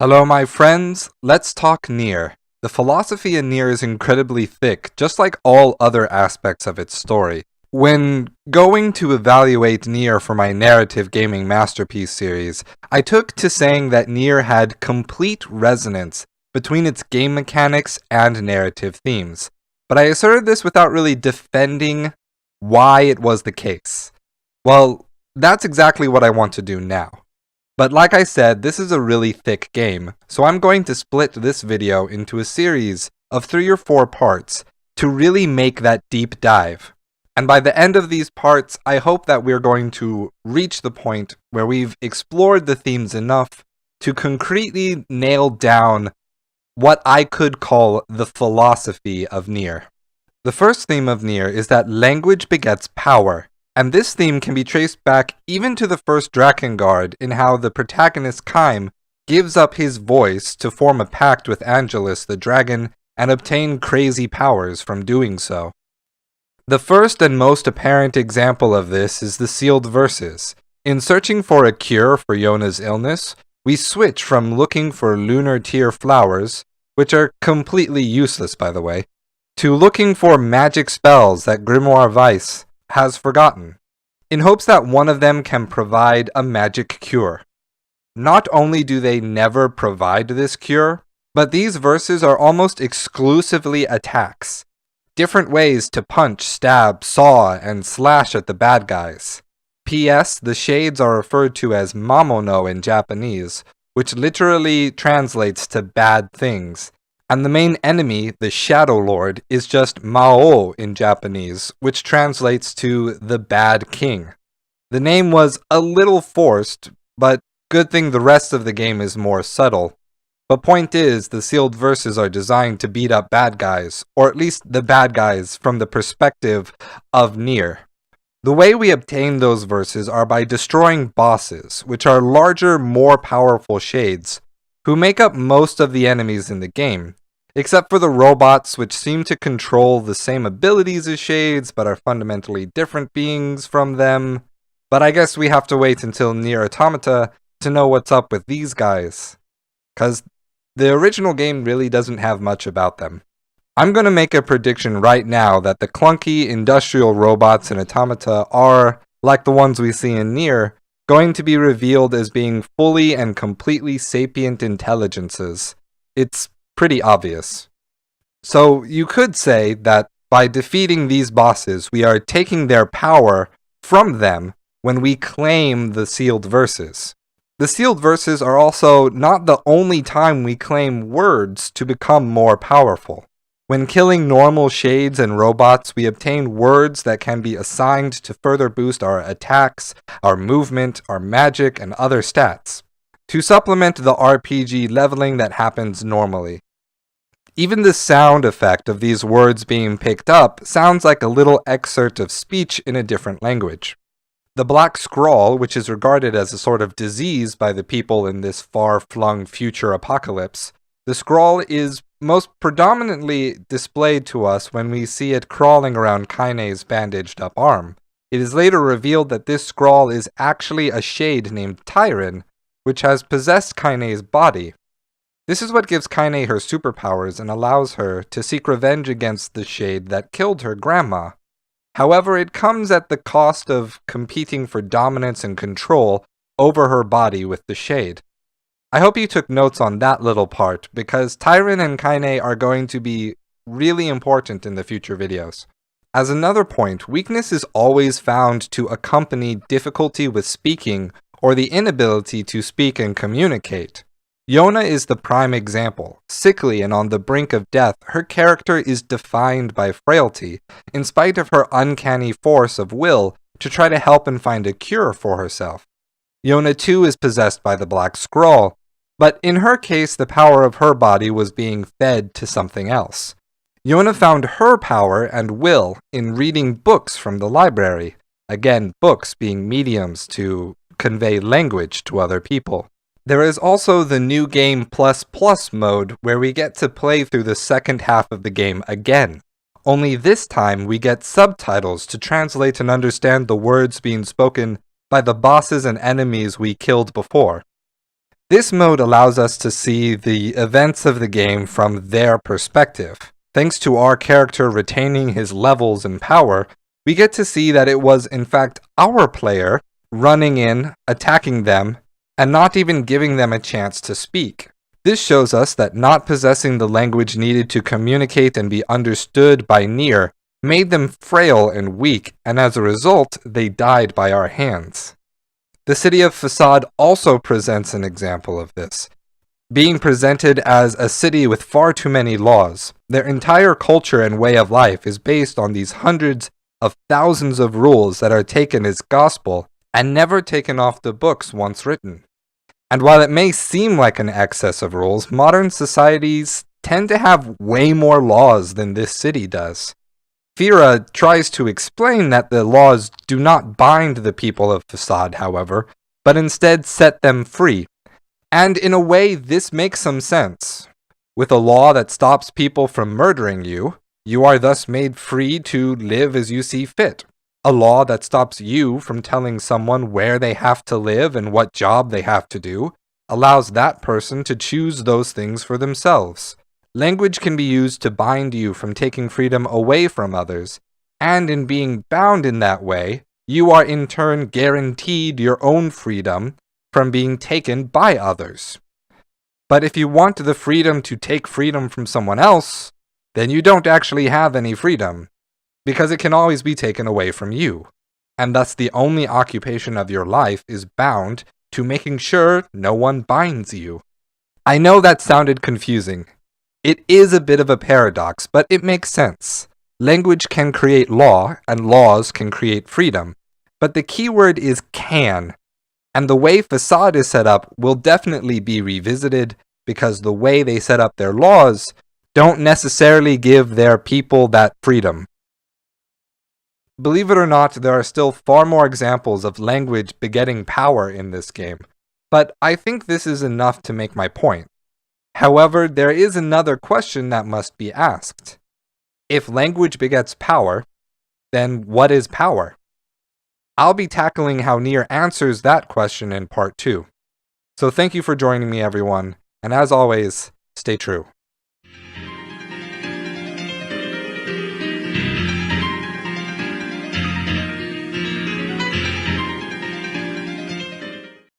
Hello, my friends. Let's talk NieR. The philosophy in NieR is incredibly thick, just like all other aspects of its story. When going to evaluate NieR for my narrative gaming masterpiece series, I took to saying that NieR had complete resonance between its game mechanics and narrative themes. But I asserted this without really defending why it was the case. Well, that's exactly what I want to do now. But like I said, this is a really thick game, so I'm going to split this video into a series of 3 or 4 parts to really make that deep dive. And by the end of these parts, I hope that we're going to reach the point where we've explored the themes enough to concretely nail down what I could call the philosophy of NieR. The first theme of NieR is that language begets power. And this theme can be traced back even to the first Drakengard in how the protagonist Kaim gives up his voice to form a pact with Angelic the dragon and obtain crazy powers from doing so. The first and most apparent example of this is the sealed verses. In searching for a cure for Yona's illness, we switch from looking for lunar tear flowers, which are completely useless by the way, to looking for magic spells that Grimoire Weiss has forgotten, in hopes that one of them can provide a magic cure. Not only do they never provide this cure, but these verses are almost exclusively attacks. Different ways to punch, stab, saw, and slash at the bad guys. P.S. The shades are referred to as Mamono in Japanese, which literally translates to bad things. And the main enemy, the Shadow Lord, is just Mao in Japanese, which translates to the Bad King. The name was a little forced, but good thing the rest of the game is more subtle. But point is, the sealed verses are designed to beat up bad guys, or at least the bad guys from the perspective of NieR. The way we obtain those verses are by destroying bosses, which are larger, more powerful shades, who make up most of the enemies in the game. Except for the robots, which seem to control the same abilities as shades, but are fundamentally different beings from them. But I guess we have to wait until NieR Automata to know what's up with these guys. 'Cause the original game really doesn't have much about them. I'm gonna make a prediction right now that the clunky industrial robots in Automata are, like the ones we see in NieR, going to be revealed as being fully and completely sapient intelligences. It's pretty obvious. So you could say that by defeating these bosses, we are taking their power from them when we claim the sealed verses. The sealed verses are also not the only time we claim words to become more powerful. When killing normal shades and robots, we obtain words that can be assigned to further boost our attacks, our movement, our magic, and other stats, to supplement the RPG leveling that happens normally. Even the sound effect of these words being picked up sounds like a little excerpt of speech in a different language. The black scrawl, which is regarded as a sort of disease by the people in this far-flung future apocalypse, the scrawl is most predominantly displayed to us when we see it crawling around Kaine's bandaged-up arm. It is later revealed that this scrawl is actually a shade named Tyron, which has possessed Kaine's body. This is what gives Kaine her superpowers and allows her to seek revenge against the shade that killed her grandma. However, it comes at the cost of competing for dominance and control over her body with the shade. I hope you took notes on that little part, because Tyron and Kaine are going to be really important in the future videos. As another point, weakness is always found to accompany difficulty with speaking or the inability to speak and communicate. Yona is the prime example. Sickly and on the brink of death, her character is defined by frailty, in spite of her uncanny force of will to try to help and find a cure for herself. Yona too is possessed by the Black Scrawl, but in her case the power of her body was being fed to something else. Yona found her power and will in reading books from the library. Again, books being mediums to convey language to other people. There is also the New Game Plus Plus mode, where we get to play through the second half of the game again. Only this time we get subtitles to translate and understand the words being spoken by the bosses and enemies we killed before. This mode allows us to see the events of the game from their perspective. Thanks to our character retaining his levels and power, we get to see that it was in fact our player running in, attacking them, and not even giving them a chance to speak. This shows us that not possessing the language needed to communicate and be understood by NieR made them frail and weak, and as a result, they died by our hands. The City of Facade also presents an example of this. Being presented as a city with far too many laws, their entire culture and way of life is based on these hundreds of thousands of rules that are taken as gospel and never taken off the books once written. And while it may seem like an excess of rules, modern societies tend to have way more laws than this city does. Fira tries to explain that the laws do not bind the people of Facade, however, but instead set them free. And in a way, this makes some sense. With a law that stops people from murdering you, you are thus made free to live as you see fit. A law that stops you from telling someone where they have to live and what job they have to do allows that person to choose those things for themselves. Language can be used to bind you from taking freedom away from others, and in being bound in that way, you are in turn guaranteed your own freedom from being taken by others. But if you want the freedom to take freedom from someone else, then you don't actually have any freedom, because it can always be taken away from you, and thus the only occupation of your life is bound to making sure no one binds you. I know that sounded confusing. It is a bit of a paradox, but it makes sense. Language can create law, and laws can create freedom, but the key word is can, and the way Facade is set up will definitely be revisited, because the way they set up their laws don't necessarily give their people that freedom. Believe it or not, there are still far more examples of language begetting power in this game, but I think this is enough to make my point. However, there is another question that must be asked. If language begets power, then what is power? I'll be tackling how NieR answers that question in part 2. So thank you for joining me, everyone, and as always, stay true.